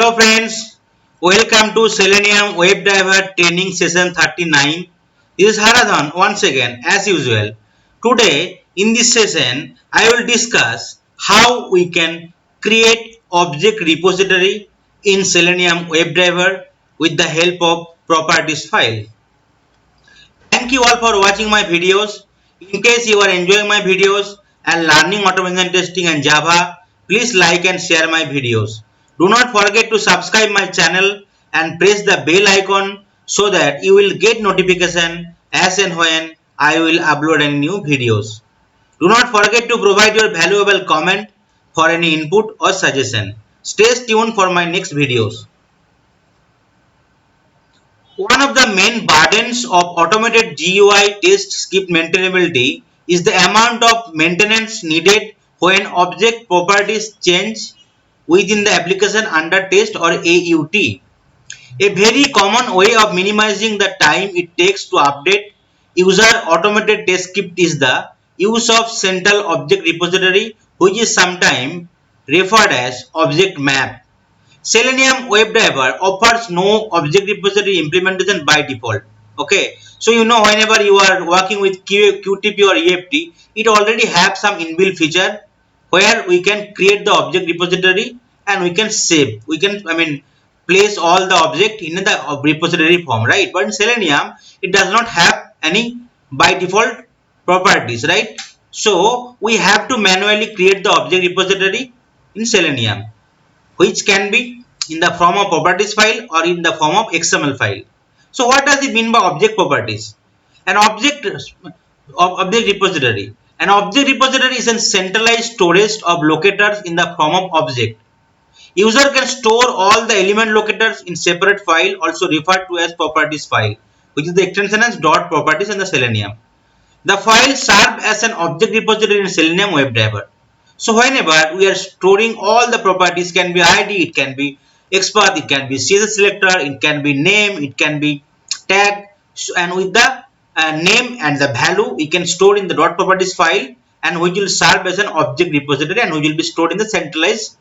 Hello friends, welcome to Selenium WebDriver Training Session 39. This is Haradhan once again as usual. Today in this session I will discuss how we can create object repository in Selenium WebDriver with the help of properties file. Thank you all for watching my videos. In case you are enjoying my videos and learning automation testing and Java, please like and share my videos. Do not forget to subscribe my channel and press the bell icon so that you will get notification as and when I will upload any new videos. Do not forget to provide your valuable comment for any input or suggestion. Stay tuned for my next videos. One of the main burdens of automated GUI test script maintainability is the amount of maintenance needed when object properties change within the application under test or AUT. A very common way of minimizing the time it takes to update user automated test script is the use of central object repository, which is sometimes referred as object map. Selenium WebDriver offers no object repository implementation by default. Okay, so whenever you are working with QTP or EFT, it already have some inbuilt feature where we can create the object repository and we can save. We can place all the object in the repository form, right? But in Selenium, it does not have any by default properties, right? So we have to manually create the object repository in Selenium, which can be in the form of properties file or in the form of XML file. So what does it mean by object properties? An object repository. An object repository is a centralized storage of locators in the form of object. User can store all the element locators in separate file, also referred to as properties file, which is the extension as dot properties in the Selenium. The file serves as an object repository in Selenium WebDriver. So whenever we are storing all the properties, can be ID, it can be XPath, it can be CSS selector, it can be name, it can be tag, and with the name and the value we can store in the dot properties file, and which will serve as an object repository and which will be stored in the centralized,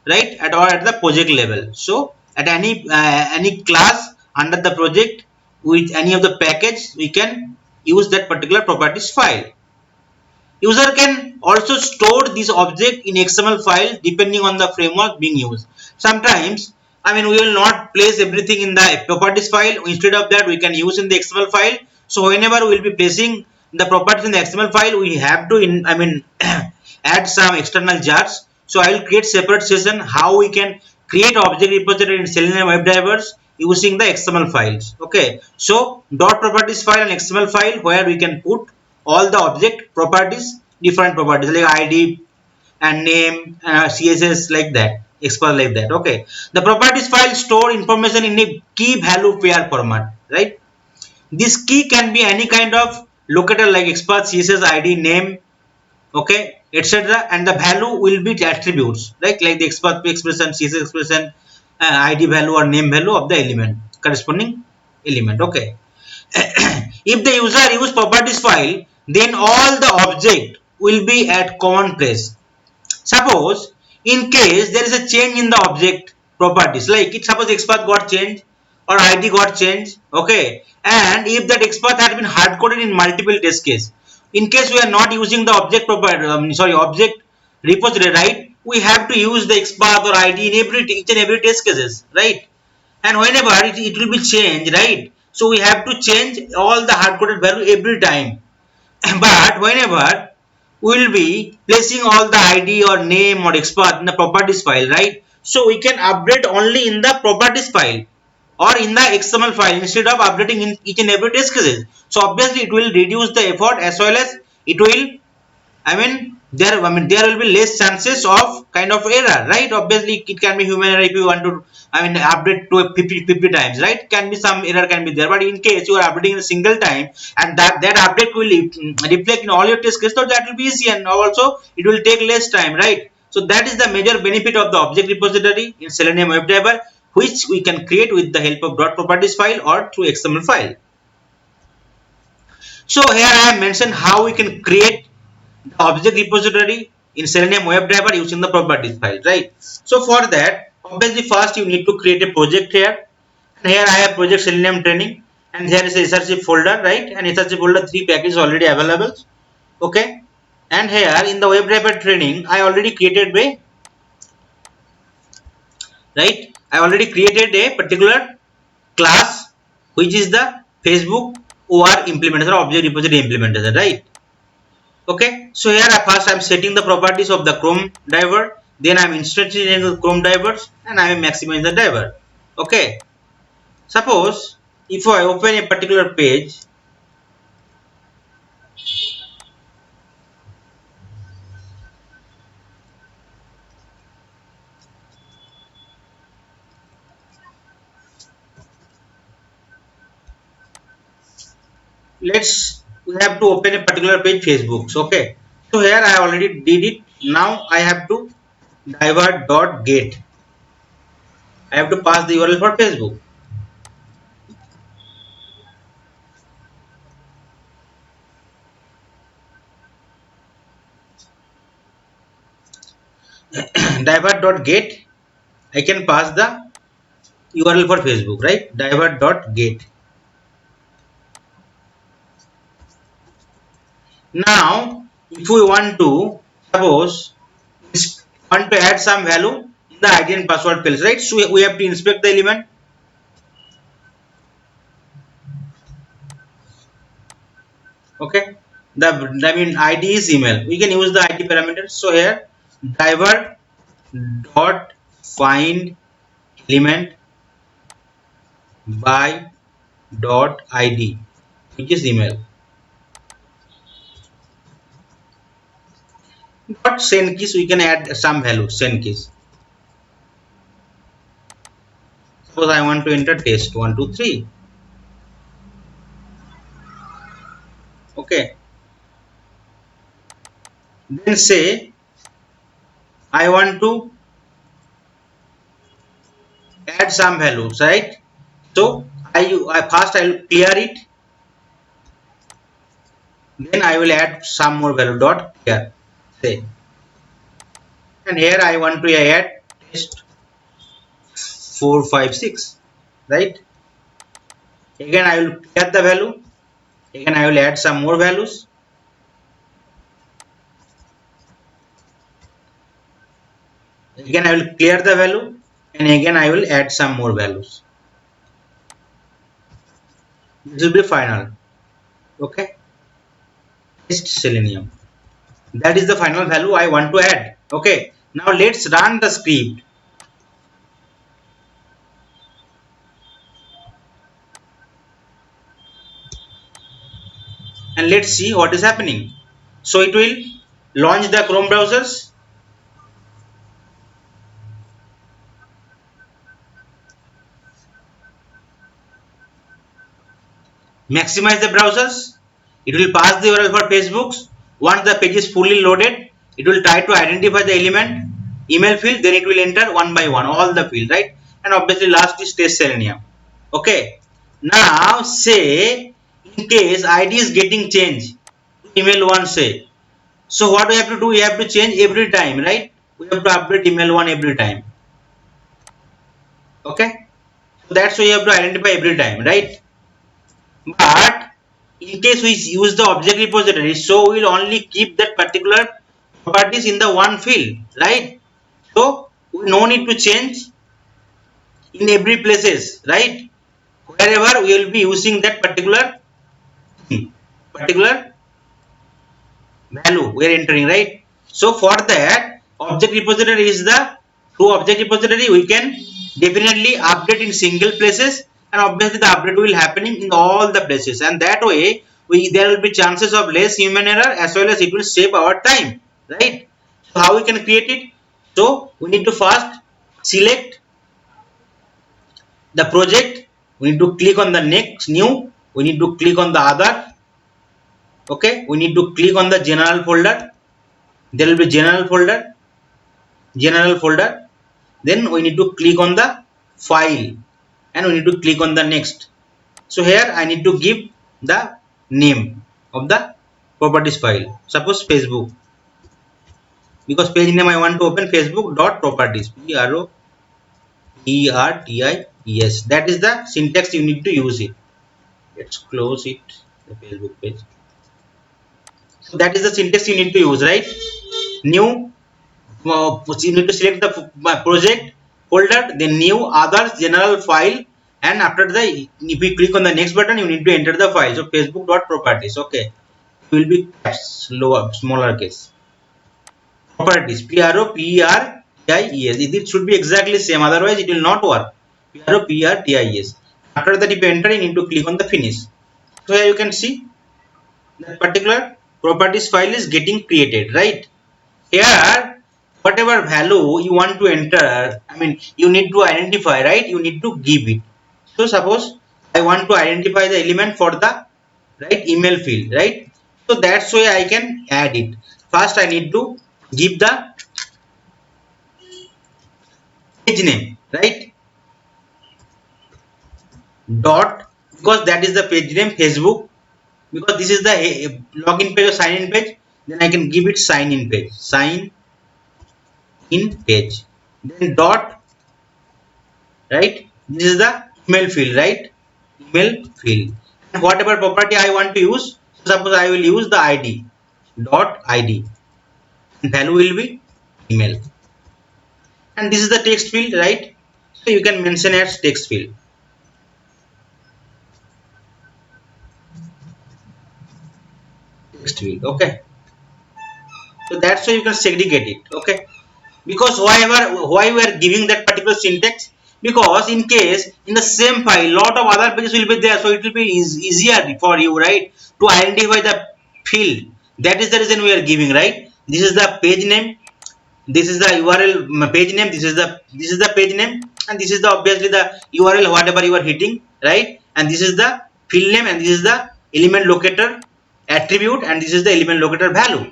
right, at the project level. So at any class under the project with any of the package, we can use that particular properties file. User can also store this object in XML file depending on the framework being used. Sometimes we will not place everything in the properties file. Instead of that, we can use in the XML file. So whenever we will be placing the properties in the XML file, we have to add some external jars. So I will create separate session how we can create object repository in Selenium WebDrivers using the XML files. Okay, so dot properties file and XML file where we can put all the object properties, different properties like ID and name, CSS, like that, XPath, like that. Okay, the properties file store information in a key value pair format, right? This key can be any kind of locator like XPath, CSS, ID, name, okay, etc. And the value will be attributes, right? Like the XPath expression, CSS expression, ID value or name value of the element, corresponding element. Okay. If the user use properties file, then all the object will be at common place. Suppose in case there is a change in the object properties, like it suppose XPath got changed or ID got changed, okay, and if that XPath had been hard coded in multiple test case, in case we are not using the object property, object repository, right, we have to use the XPath or ID in each and every test cases, right? And whenever it will be changed, right, so we have to change all the hard coded value every time. But whenever we will be placing all the ID or name or XPath in the properties file, right, so we can update only in the properties file or in the XML file instead of updating in each and every test cases. So obviously it will reduce the effort as well as it will, there will be less chances of kind of error, right? Obviously it can be human error if you want to update to 50 times, right? Can be some error can be there, but in case you are updating in a single time and that update will reflect in all your test cases, so that will be easy and also it will take less time, right? So that is the major benefit of the object repository in Selenium WebDriver, which we can create with the help of dot properties file or through XML file. So here I have mentioned how we can create the object repository in Selenium WebDriver using the properties file, right? So for that, Obviously first you need to create a project here, and here I have project Selenium training, and here is a src folder, right? And src folder 3 packages already available. Okay, and here in the web developer training I already created a, right, I already created a particular class which is the Facebook OR implementation, object repository implementation, right? Okay, so here first I'm setting the properties of the Chrome diver, then I'm instantiating the Chrome divers, and I am maximizing the diver. Okay, suppose if I open a particular page, let's we have to open a particular page Facebook. Okay, so here I already did it. Now I have to diver.get. I have to pass the URL for Facebook. Diver.get. I can pass the URL for Facebook, right? Diver.get. Now, if we want to suppose want to add some value in the ID and password fields, right? So we have to inspect the element. Okay, the I mean ID is email. We can use the ID parameters. So here diver dot find element by dot ID, which is email. Dot send keys, we can add some value send keys. Suppose I want to enter test 1 2 3. Okay, then say I want to add some values, right? So I first I will clear it, then I will add some more value dot clear, say, and here I want to add test 4 5 6, right? Again I will clear the value, again I will add some more values, again I will clear the value, and again I will add some more values. This will be final. Okay, test Selenium, that is the final value I want to add. Okay, now let's run the script and let's see what is happening. So it will launch the Chrome browsers, maximize the browsers, it will pass the URL for Facebook. Once the page is fully loaded, it will try to identify the element email field, then it will enter one by one all the field, right? And obviously last is test Selenium. Okay, now say in case ID is getting changed, email one, say, so what we have to do, we have to change every time, right? We have to update email one every time. Okay, so that's why you have to identify every time, right? But in case we use the object repository, so we will only keep that particular properties in the one field, right? So we no need to change in every places, right? Wherever we will be using that particular value we are entering, right? So for that, object repository is the through object repository we can definitely update in single places, and obviously the update will happening in all the places, and that way there will be chances of less human error, as well as it will save our time, right? So how we can create it? So we need to first select the project, we need to click on the next new, we need to click on the other. Okay, we need to click on the general folder, there will be general folder, then we need to click on the file, and we need to click on the next. So here I need to give the name of the properties file, suppose Facebook, because page name I want to open Facebook dot properties, PRO P-R-T-I-E-S. That is the syntax you need to use it. Let's close it, the Facebook page. So that is the syntax you need to use, right? New, you need to select the project folder, then new, others, general, file, and after the, if you click on the next button, you need to enter the file. So facebook.properties. Okay, it will be caps, lower, smaller case. Properties, P-R-O-P-E-R-T-I-E-S. It should be exactly same, otherwise it will not work. P-R-O-P-E-R-T-I-E-S. After that, if you enter, you need to click on the finish. So here you can see that particular properties file is getting created, right? Here, whatever value you want to enter, I mean, you need to identify, right? You need to give it. So suppose I want to identify the element for the right email field, right? So that's why I can add it. First, I need to give the page name, right? Dot, because that is the page name Facebook, because this is the login page or sign in page, then I can give it sign in page, sign in page, then dot, right? This is the email field, right? Email field, and whatever property I want to use, so suppose I will use the id, dot id, and value will be email, and this is the text field, right? So you can mention as text field, text field. Okay, so that's why you can segregate it. Okay, because why we are giving that particular syntax, because in case in the same file lot of other pages will be there, so it will be easier for you, right, to identify the field. That is the reason we are giving, right? This is the page name, this is the url page name, this is the page name, and this is the obviously the url whatever you are hitting, right? And this is the field name, and this is the element locator attribute, and this is the element locator value.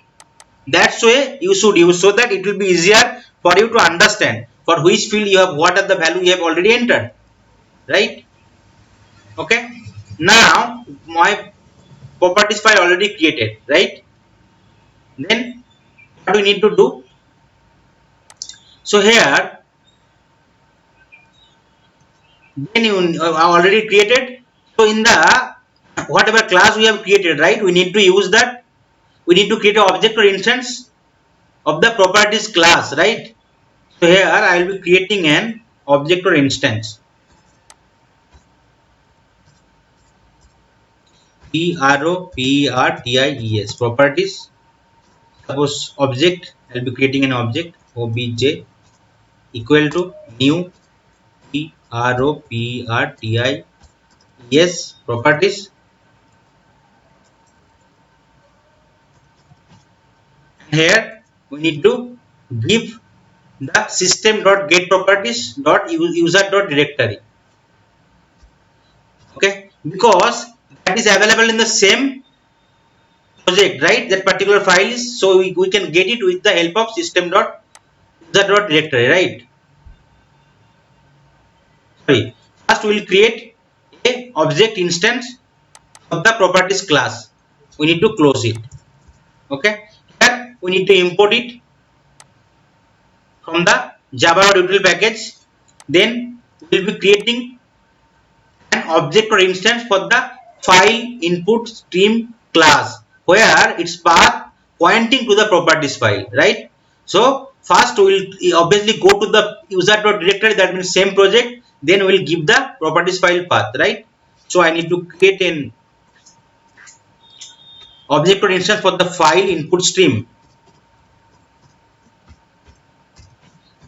That's way you should use, so that it will be easier for you to understand for which field you have, what are the value you have already entered, right? Okay, now my properties file already created, right? Then what do we need to do? So here, then you already created, so in the whatever class we have created, right, we need to use that, we need to create an object or instance of the properties class, right? So here I will be creating an object or instance, Properties, properties. Suppose object, I'll be creating an object obj equal to new properties, properties. Here we need to give the system dot get properties dot user dot directory. Okay, because that is available in the same project, right? That particular file is, so we can get it with the help of system dot user dot directory, right? Sorry, first we will create a object instance of the properties class. We need to close it. Okay, here we need to import it from the Java util package. Then we will be creating an object or instance for the file input stream class, where its path pointing to the properties file, right? So first we will obviously go to the user.directory, that means same project, then we will give the properties file path, right? So I need to create an object or instance for the file input stream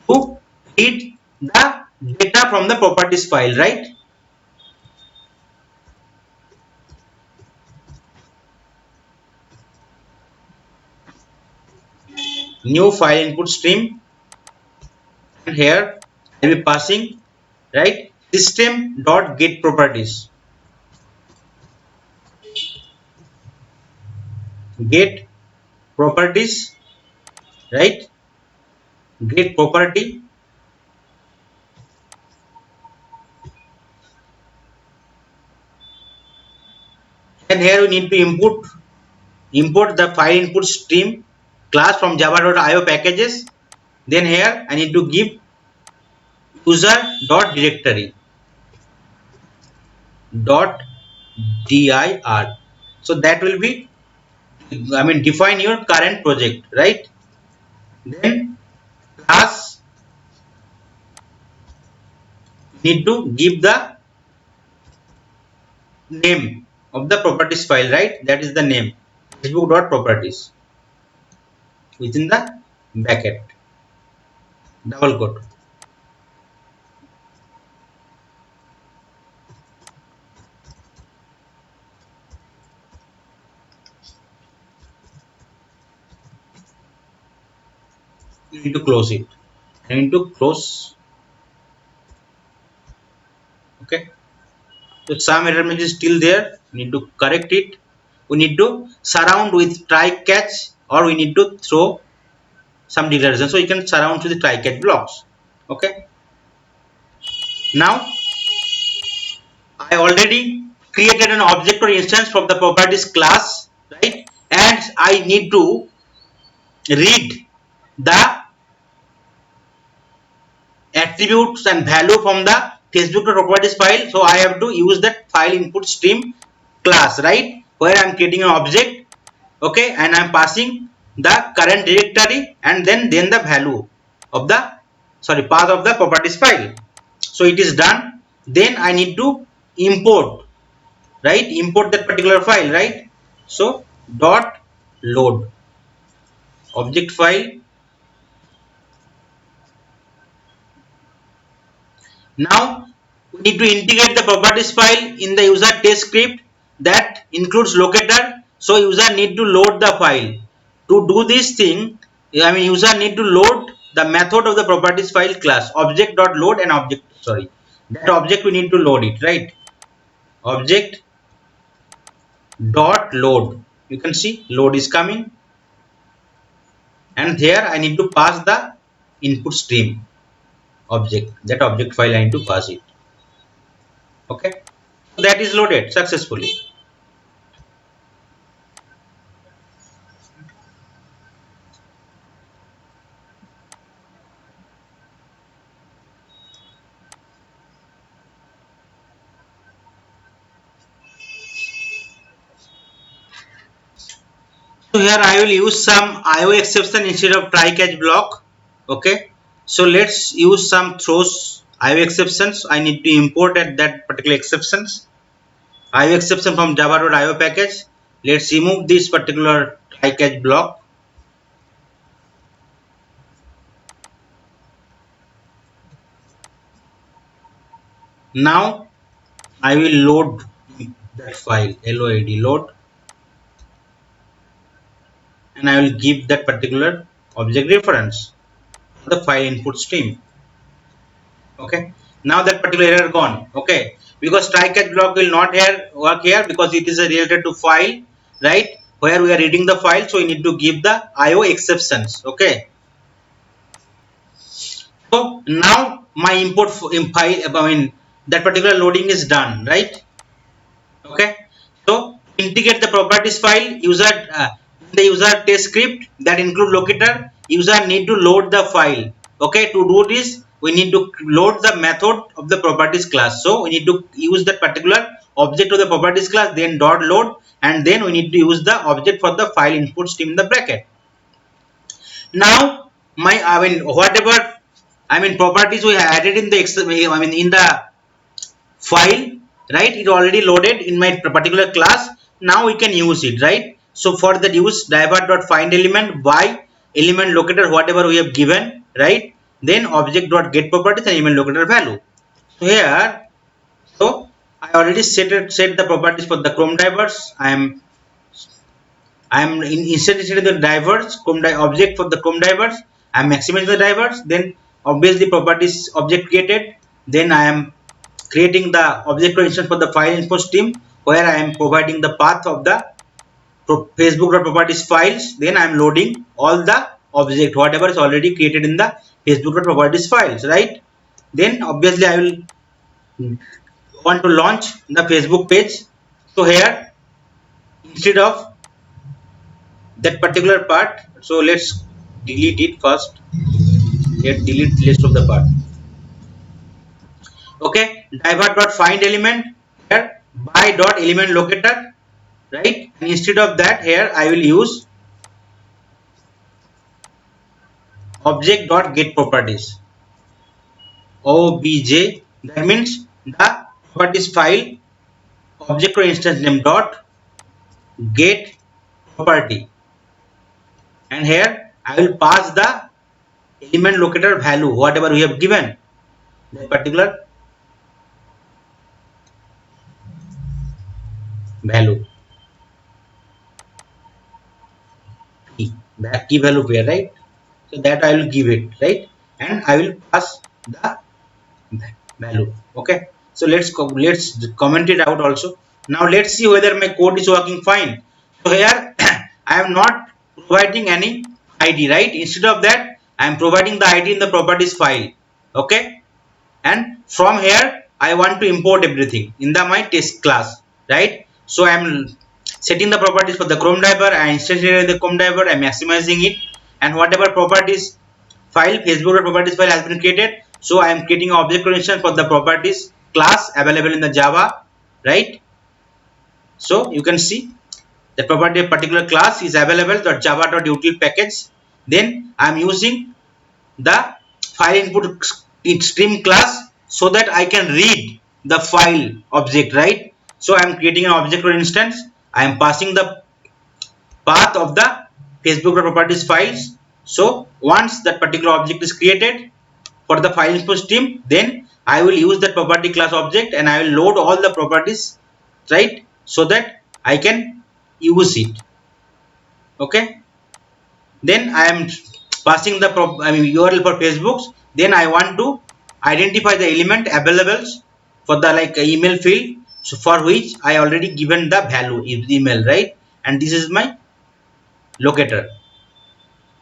to read the data from the properties file, right? New file input stream, and here I will be passing, right, system dot get properties, get properties, right, get property, and here we need to import the file input stream class from java.io packages. Then here I need to give user dot directory dot dir. So that will be, I mean, define your current project, right? Then class need to give the name of the properties file, right? That is the name, facebook dot properties within the bracket, double quote. You need to close it. I need to close. Okay. So some error message is still there. We need to correct it. We need to surround with try catch, or we need to throw some declaration. So you can surround with the try catch blocks. Okay. Now I already created an object or instance from the properties class, right? And I need to read the attributes and value from the Facebook properties file. So I have to use that file input stream class, right? Where I am creating an object, okay, and I am passing the current directory and then the value of the, sorry, path of the properties file. So it is done. Then I need to import, right? Import that particular file, right? So dot load object file. Now we need to integrate the properties file in the user test script that includes locator. So user need to load the file. To do this thing, I mean, user need to load the method of the properties file class object dot load and object, sorry, that object we need to load it, right? Object dot load. You can see load is coming, and there I need to pass the input stream object. That object file I need to pass it. Okay, that is loaded successfully. So here I will use some IO exception instead of try catch block. Okay. So let's use some throws IO exceptions. I need to import at that particular exceptions. IO exception from java.io package. Let's remove this particular try catch block. Now I will load that file load load, and I will give that particular object reference the file input stream. Okay, now that particular error gone. Okay, because try catch block will not here work here because it is related to file, right, where we are reading the file. So we need to give the IO exceptions. Okay, so now my input in file, I mean, that particular loading is done, right? Okay, so integrate the properties file user, the user test script that include locator. User need to load the file. Okay, to do this we need to load the method of the properties class. So we need to use that particular object of the properties class, then dot load, and then we need to use the object for the file input stream in the bracket. Now my, I mean, whatever, I mean, properties we have added in the I mean in the file, right, it already loaded in my particular class. Now we can use it, right? So for that, use driver.find element by element locator whatever we have given, right? Then object dot get properties and element locator value. So here, so I already set the properties for the chrome drivers. I am inserting the drivers chrome object for the chrome drivers. I am maximizing the drivers. Then obviously properties object created. Then I am creating the object instance for the file info stream where I am providing the path of the Facebook.properties files. Then I am loading all the object whatever is already created in the Facebook.properties files, right? Then obviously I will want to launch the Facebook page. So here, instead of that particular part, so let's delete it first. Let delete list of the part. Okay, divert dot find element, here by dot element locator, right? And instead of that, here I will use object dot get properties, obj. That means the properties file object or instance name dot get property, and here I will pass the element locator value whatever we have given, that particular value, key, the key value where, right? So that I will give it, right? And I will pass the value. Okay, so let's comment it out also. Now let's see whether my code is working fine. So here I am not providing any id, right? Instead of that I am providing the id in the properties file. Okay, and from here I want to import everything in the my test class, right? So I am setting the properties for the Chrome diver. I instantiated the Chrome diver, I am maximizing it, and whatever properties file Facebook properties file has been created, so I am creating an object condition for the properties class available in the Java, right? So you can see the property of particular class is available the java.util package. Then I am using the file input stream class so that I can read the file object, right? So I am creating an object or instance. I am passing the path of the Facebook properties files. So once that particular object is created for the file input stream, then I will use that property class object and I will load all the properties, right? So that I can use it. Okay. Then I am passing the URL for Facebooks. Then I want to identify the element available for the like email field, so for which I already given the value is email, right? And this is my locator,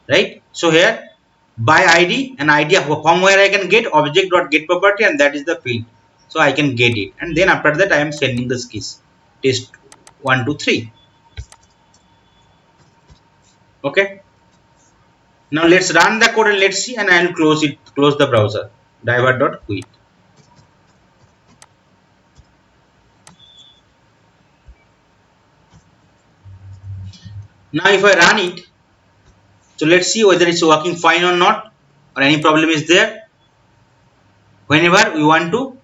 right? So here by id and id from where I can get object dot get property, and that is the field, so I can get it, and then after that I am sending the keys test 1 2 3. Okay, now let's run the code and let's see, and I will close the browser, divert.quit. Now if I run it, so let's see whether it's working fine or not, or any problem is there. Whenever we want to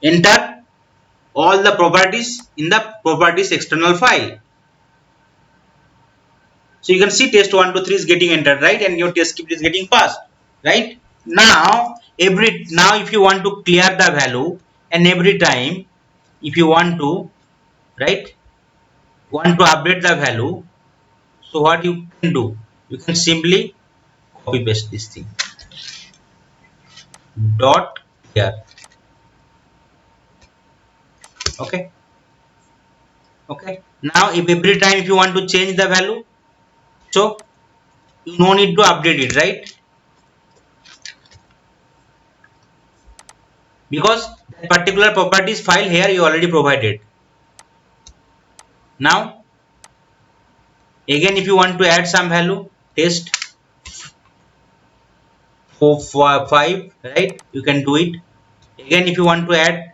enter all the properties in the properties external file, so you can see test 1 2 3 is getting entered, right? And your test script is getting passed, right? Now if you want to clear the value, and every time if you want to, right, want to update the value, so what you can do, you can simply copy paste this thing, dot clear. Okay, okay. Now if every time if you want to change the value, so you no need to update it, right? Because that particular properties file here you already provided. Now again if you want to add some value, test 5, right? You can do it. Again if you want to add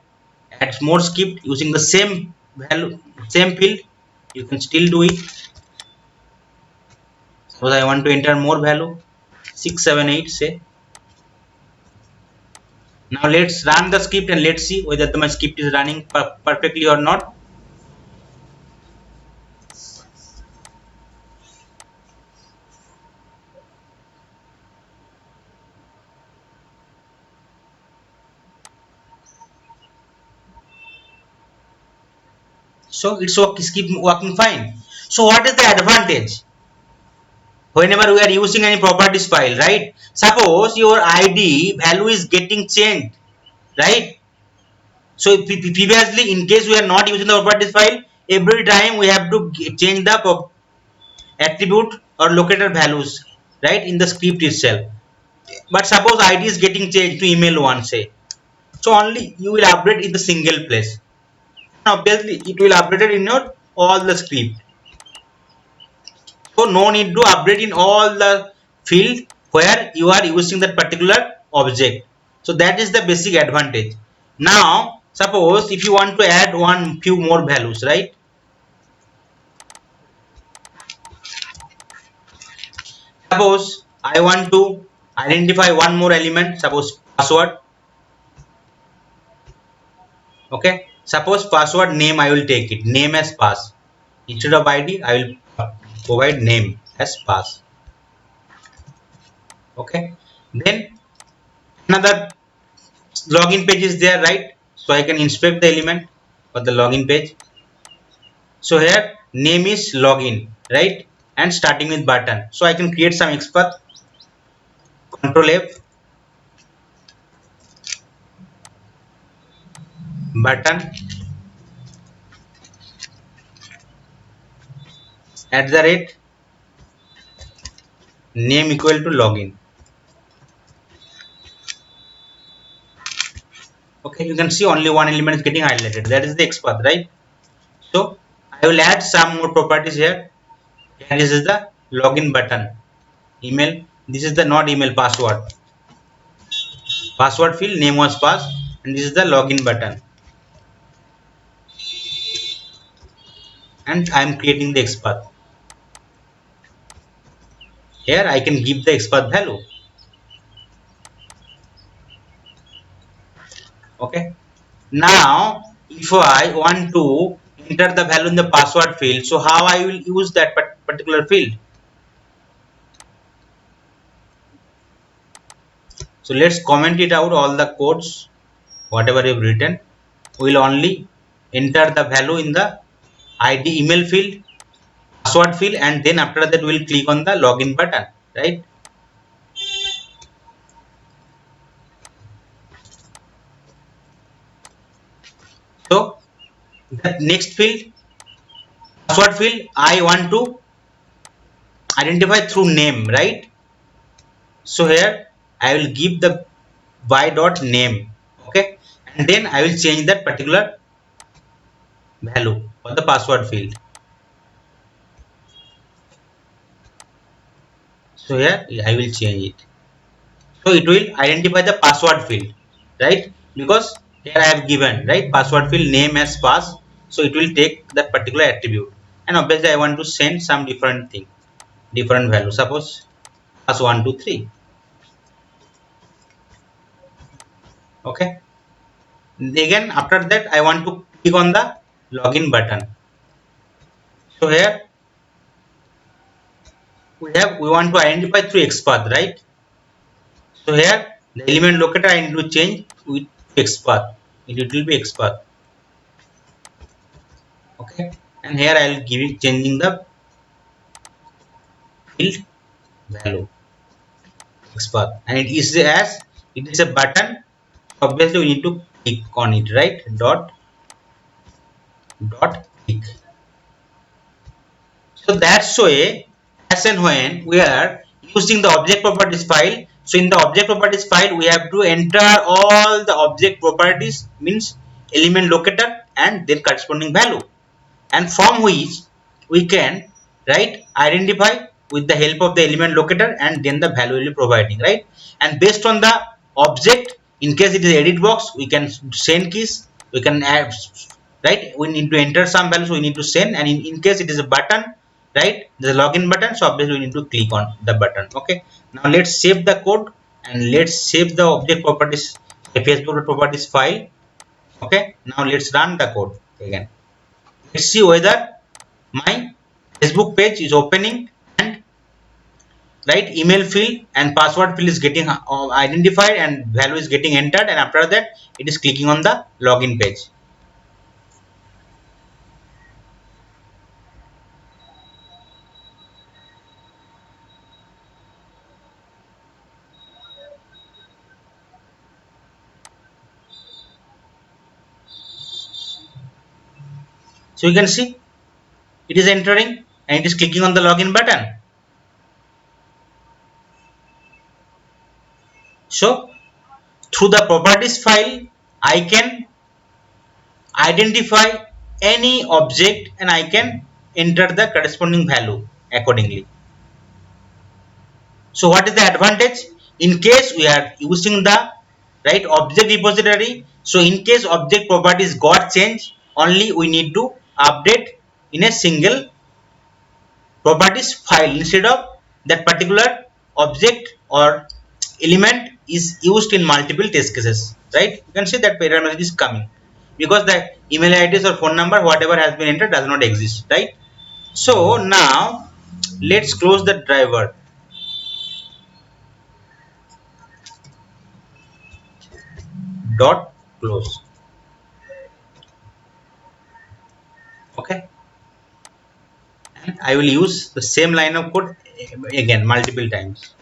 more script using the same value, same field, you can still do it. Suppose I want to enter more value, 678 say. Now let's run the script and let's see whether my script is running perfectly or not. So it's keep working fine. So what is the advantage whenever we are using any properties file, right? Suppose your id value is getting changed, right? So previously in case we are not using the properties file, every time we have to change the attribute or locator values, right, in the script itself. But suppose id is getting changed to email one, say, so only you will update in the single place. Obviously it will update it in your all the script, so no need to update in all the field where you are using that particular object. So that is the basic advantage. Now suppose if you want to add one few more values, right? Suppose I want to identify one more element, suppose password. Okay, suppose password name, I will take it name as pass. Instead of id, I will provide name as pass. Okay, then another login page is there, right? So I can inspect the element of the login page. So here name is login, right? And starting with button. So I can create some XPath. Control F, button at the rate name equal to login. Okay, you can see only one element is getting highlighted. That is the XPath, right? So I will add some more properties here. Here this is the login button. Email. This is the not email password. Password field name was passed, and this is the login button. And I am creating the XPath. Here I can give the XPath value. Okay. Now if I want to enter the value in the password field, so how I will use that particular field? So let's comment it out, all the codes whatever you've written. We will only enter the value in the id email field, password field, and then after that we will click on the login button, right? So that next field, password field, I want to identify through name, right? So here I will give the y dot name. Okay, and then I will change that particular value for the password field. So here I will change it. So it will identify the password field, right? Because here I have given, right, password field name as pass. So it will take that particular attribute. And obviously I want to send some different thing, different value. Suppose pass 1, 2, 3. Okay. Again after that I want to click on the login button. So here we want to identify through XPath, right? So here the element locator I need to change with XPath. It will be XPath. Okay, and here I will give it changing the field value XPath, and it is as it is a button. Obviously, we need to click on it, right? Dot click. So that's why as and when we are using the object properties file. So in the object properties file, we have to enter all the object properties, means element locator and their corresponding value, and from which we can, right, identify with the help of the element locator, and then the value will be providing, right? And based on the object, in case it is edit box, we can send keys, we can add, right? We need to enter some values, we need to send, and in case it is a button, right, the login button, so obviously we need to click on the button. Okay, now let's save the code and let's save the object properties, the Facebook properties file. Okay, now let's run the code again. Let's see whether my Facebook page is opening, and right email field and password field is getting identified and value is getting entered, and after that it is clicking on the login page. So you can see it is entering and it is clicking on the login button. So through the properties file I can identify any object and I can enter the corresponding value accordingly. So what is the advantage? In case we are using the right object repository, so in case object properties got changed, only we need to update in a single properties file instead of that particular object or element is used in multiple test cases, right? You can see that error message is coming because the email IDs or phone number whatever has been entered does not exist, right? So now let's close the driver. Dot close. Okay, and I will use the same line of code again multiple times.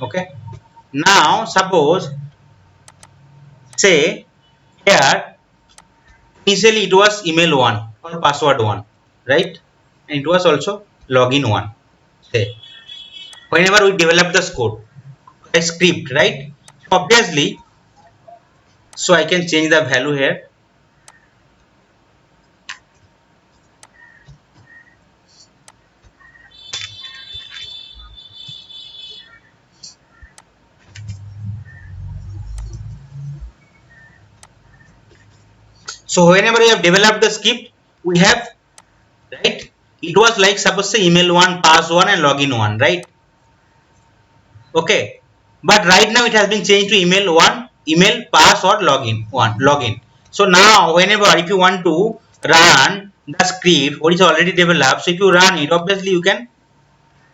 Okay, now suppose say here initially it was email 1 or password 1, right? And it was also login 1. Say whenever we develop this code a script, right? Obviously, so I can change the value here. So whenever we have developed the script, we have, right, it was like suppose say email 1 pass 1 and login 1, right? Okay, but right now it has been changed to email 1 email pass or login 1 login. So now whenever if you want to run the script what is already developed, so if you run it, obviously you can,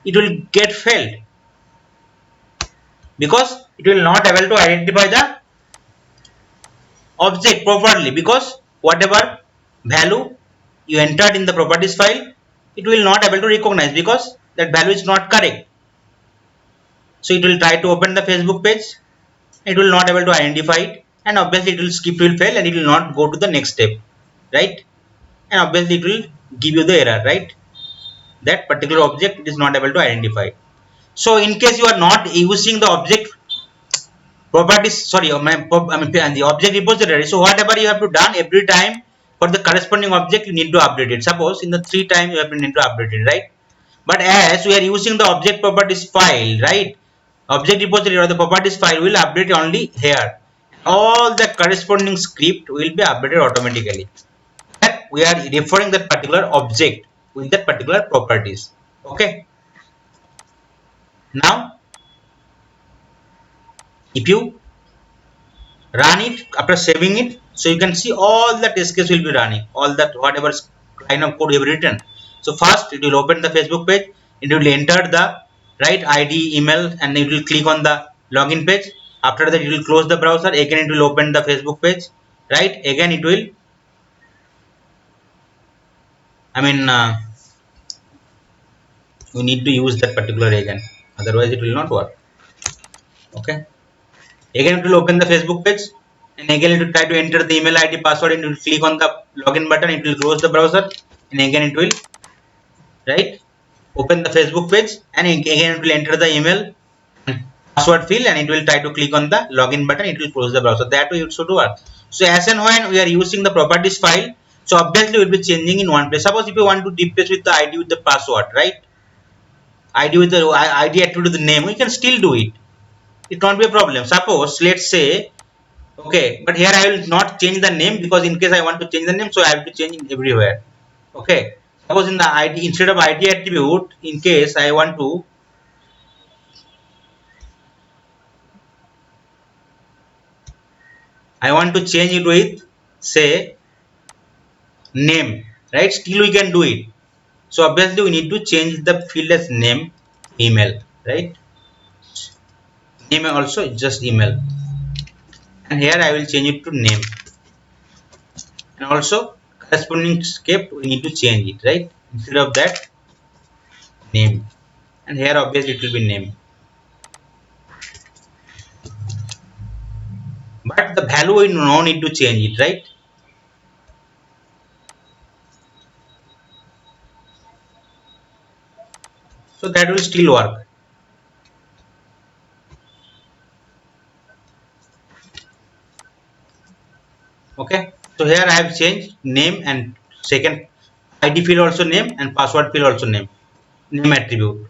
it will get failed because it will not able to identify the object properly, because whatever value you entered in the properties file it will not able to recognize because that value is not correct. So it will try to open the Facebook page, it will not able to identify it, and obviously it will skip, will fail, and it will not go to the next step, right? And obviously it will give you the error, right? That particular object it is not able to identify. So in case you are not using the object properties, sorry, I mean the object repository, so whatever you have to done every time for the corresponding object you need to update it. Suppose in the 3 times you have to need to update it, right? But as we are using the object properties file, right, object repository or the properties file will update only here, all the corresponding script will be updated automatically, that we are referring that particular object with that particular properties. Okay, now if you run it after saving it, so you can see all the test case will be running, all that whatever line of code you have written. So first it will open the Facebook page, it will enter the right ID email, and it will click on the login page. After that it will close the browser, again it will open the Facebook page, right? Again it will, I mean you need to use that particular again, otherwise it will not work. Okay, again it will open the Facebook page, and again it will try to enter the email ID password, and it will click on the login button, it will close the browser, and again it will, right, open the Facebook page, and again it will enter the email password field, and it will try to click on the login button, it will close the browser. That way it should work. So as and when we are using the properties file, so obviously we will be changing in one place. Suppose if you want to replace with the ID with the password, right, ID with the ID attribute to the name, we can still do it, it won't be a problem. Suppose let's say, okay, but here I will not change the name because in case I want to change the name, so I have to change it everywhere. Okay, suppose in the ID instead of ID attribute, in case I want to change it with say name, right? Still we can do it. So obviously we need to change the field as name, email, right? Name also just email, and here I will change it to name, and also corresponding script we need to change it, right? Instead of that name, and here obviously it will be name, but the value we no need to change it, right? So that will still work. Okay, so here I have changed name, and second ID field also name, and password field also name attribute.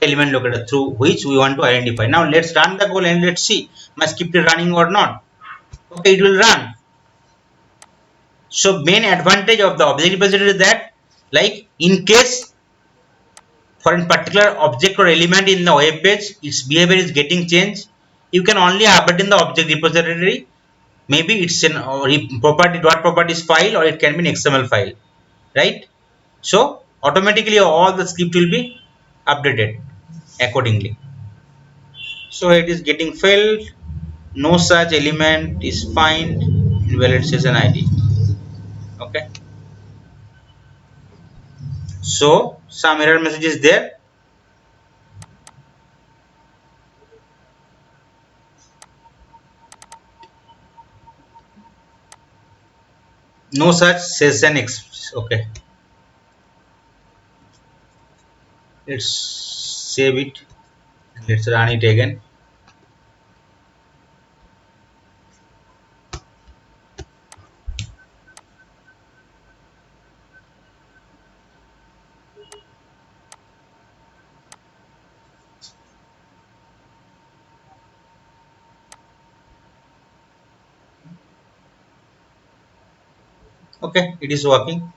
element locator through which we want to identify. Now let's run the code and let's see my script is running or not. Okay, it will run. So main advantage of the object repository is that, like, in case for a particular object or element in the web page, its behavior is getting changed, you can only update in the object repository. Maybe it's an property dot properties file, or it can be an XML file, right? So automatically all the script will be updated accordingly. So it is getting failed. No such element is find invalid session ID. Okay. So some error message is there. No such session. Okay. Let's save it. Let's run it again. Okay, it is working.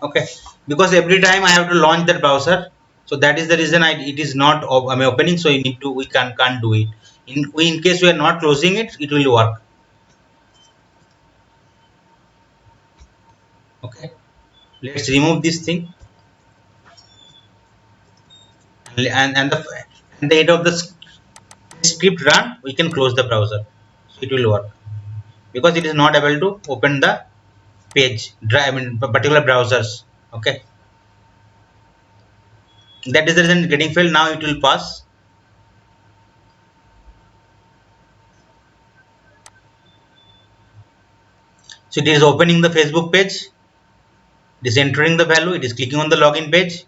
Okay, because every time I have to launch that browser, so that is the reason it is not opening. So you need to, we can't do it. In case we are not closing it, it will work. Okay, let's remove this thing, and the end of the script run, we can close the browser. So it will work because it is not able to open the page. I mean particular browsers. Okay, that is the reason it's getting failed. Now it will pass. So it is opening the Facebook page. It is entering the value. It is clicking on the login page.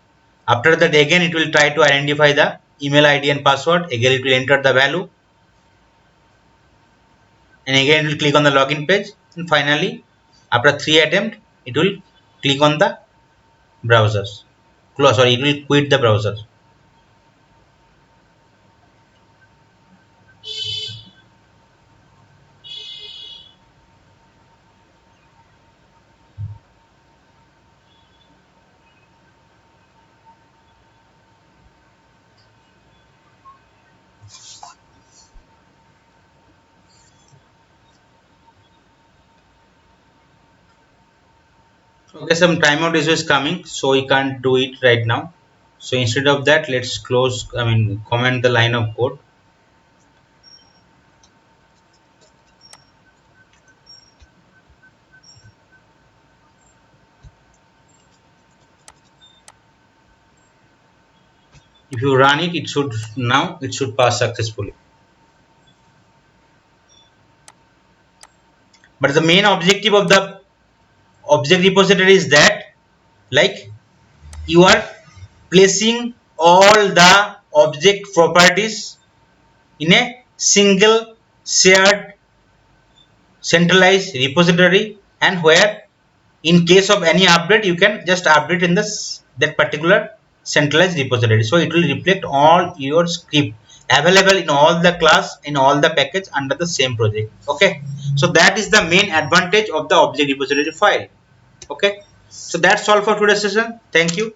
After that, again it will try to identify the email ID and password. Again it will enter the value, and again it will click on the login page. And finally, after 3 attempts, it will click on the browsers. Close. Sorry, it will quit the browser. Okay, some timeout issue is coming, so we can't do it right now. So instead of that, let's close. I mean, comment the line of code. If you run it, it should pass successfully. But the main objective of the object repository is that, like, you are placing all the object properties in a single shared centralized repository, and where in case of any update you can just update in this that particular centralized repository. So it will reflect all your script available in all the class, in all the package under the same project. Okay, so that is the main advantage of the object repository file. Okay, so that's all for today's session. Thank you.